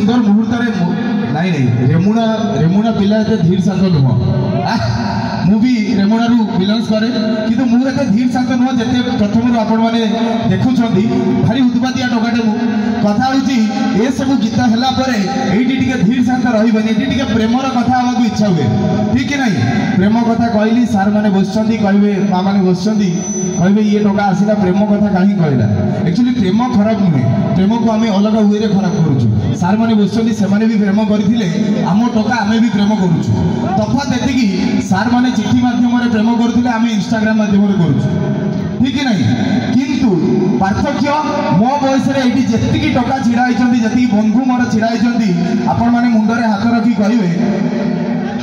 सुंदर मुहूर्त नहीं नहीं रेमुणा रेमुणा पिला एते धीर शांत नुह मुझे रेमुणारू बिलंग्स करे कि मुझे धीर शांत नुह जिते प्रथम आपण मैंने देखुं भारी उद्पातिया टोकाटे मु कथा हूँ ए सब गीत है धीर शांत रही प्रेमर कथा हाँ इच्छा हुए ठीक है नहीं प्रेम कथा कहली सार मैंने बस कहे माँ मैंने बस कहे ये टोका आसला प्रेम कथा कहीं कहला एक्चुअली प्रेम खराब नुहे प्रेम को आम अलग वे खराब करुचु सार मैंने बस से भी प्रेम करते आम टोका आम भी प्रेम करुचु तफात एति सार मैंने चिठी माध्यम प्रेम करते आम इंस्टाग्राम माध्यम करुचु ठीक है नहीं किंतु पार्थक्य मो बयस जी टका छिड़ाई जी बंधु मोर छिड़ाई आपण मैंने मुंडरे हाथ रखी कहे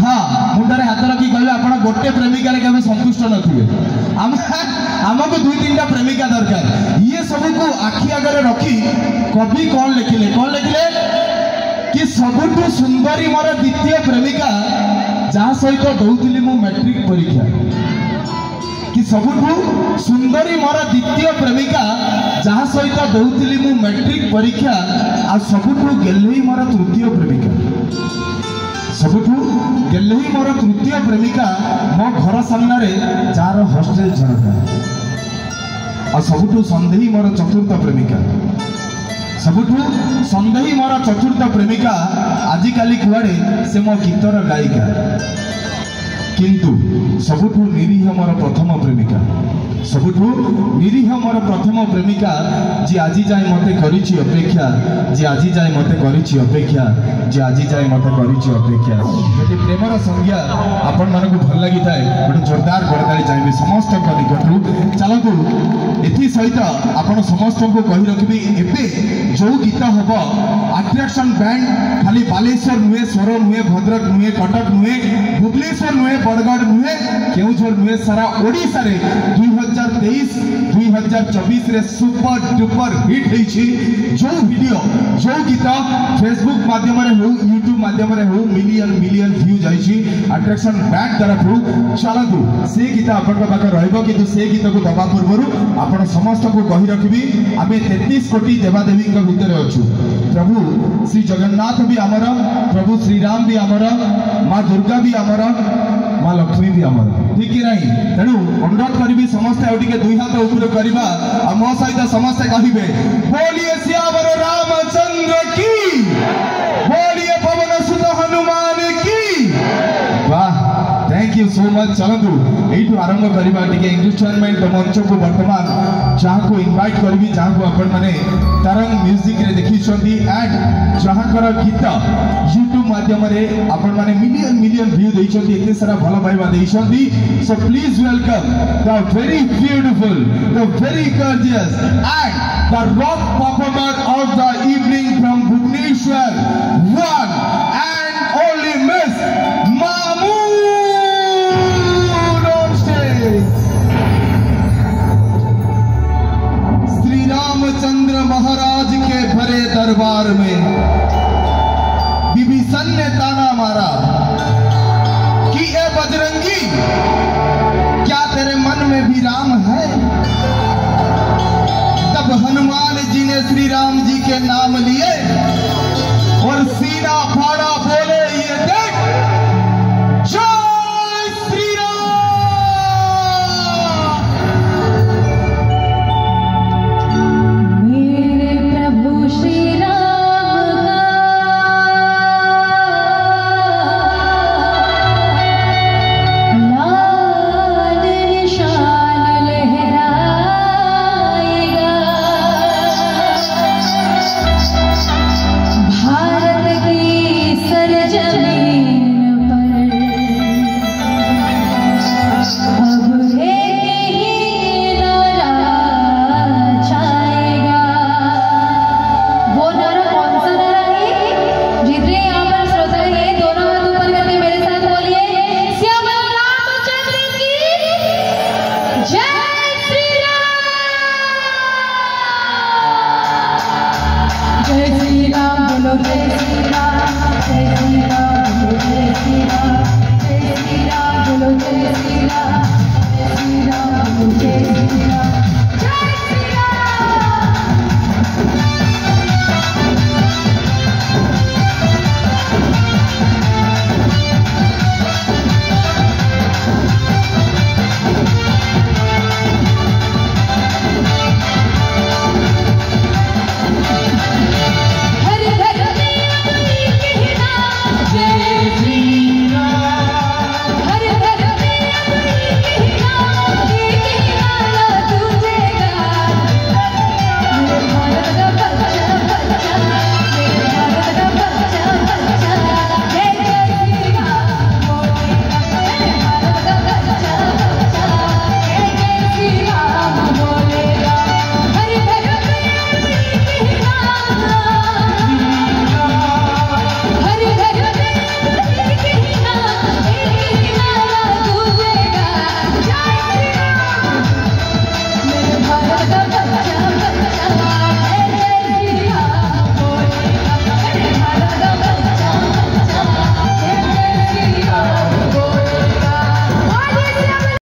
हाँ मुंडरे हाथ रखी कहे आप गोटे प्रेमिका के संतुष्ट नथिबे आमको दुई तीन प्रेमिका दरकार ये सब को आखि आगे रखी कवि कौन लिखिले कि सबुठ सुंदरी मोर द्वितीय प्रेमिका जहाँ सहित दौली मु मैट्रिक परीक्षा कि सबुठ सुंदरी मोर द्वितीय प्रेमिका जहाँ सहित दौली मु मैट्रिक परीक्षा आ सबुठ गेल्ही मोर तृतीय प्रेमिका सबुठ गेल्ही मोर तृतीय प्रेमिका मो घर सामने जार हॉस्टेल झरका आ सबुठ संदेही मोर चतुर्थ प्रेमिका सबुठ संदेही मोर चतुर्थ प्रेमिका आजिकाली कुआड़े से मो गीतर गायिका किंतु सबुठ निरीह मोर प्रथम प्रेमिका सबुठ निरीह मोर प्रथम प्रेमिका जी आज जाए मते करिछि अपेक्षा जी आज जाए मते करिछि अपेक्षा जी आज जाए मते करिछि अपेक्षा यदि प्रेमर संज्ञा आपण मानक भल लगी थाए गोटे जोरदार करताली चाहिए समस्त निकटू चलतु एथि सहित आपण समस्त को कहि रखबी एबे जो गीत हब अट्रैक्शन बैंड खाली बालेश्वर नुहे स्वर नुहे भद्रक नुहे कटक नुहे भुवनेश्वर नुहे बरगढ़ नुहे केउझर नुहे सारा ओडिशा रे 2023-2024 रे सुपर डुपर हिट हेछि जो वीडियो जो गीत फेसबुक माध्यम रे हो यूट्यूब माध्यम रे हो मिलियन मिलियन व्यूज आइछि अट्रैक्शन बैंड तरफ चलतु से गीत आपण पाखे रहइबो किंतु से गीत को दबा पूर्व आपण समस्त को कहि रखबी आमे 33 कोटी देवादेवी के भीतर अछु प्रभु श्री जगन्नाथ भी आमर प्रभु श्री राम भी आमर माँ दुर्गा भी आमर माँ लक्ष्मी भी आमर ठीक है नहीं तेणु अनुरोध करी समस्ते आगे दुई हाथ ऊपर करवा मो सहित समस्ते कहे बोलिए श्यावर रामचंद्र की बोलिए पवन सुत हनुमान की वाह थैंक यू सो मच चलतु यू आरंभ करवा एंटरटेनमेंट मंच को वर्तमान जहाँ को इनवाइट करी जहाँ को आपण मैंने तरंग म्यूजिक रे देखी एंड जहाँ गीत यूट्यूब माध्यम आपण मैंने मिलियन मिलियन व्यू देइछंती एते सारा भल पाइबा देइछंती so please welcome the very beautiful the very gorgeous and the rock performer of the evening from Bhubaneswar one and only miss Mamun on stage Shri Ramchandra Maharaj के भरे दरबार में विभीषण ने ताना मारा कि ए बजरंगी क्या तेरे मन में भी राम है। तब हनुमान जी ने श्री राम जी के नाम लिए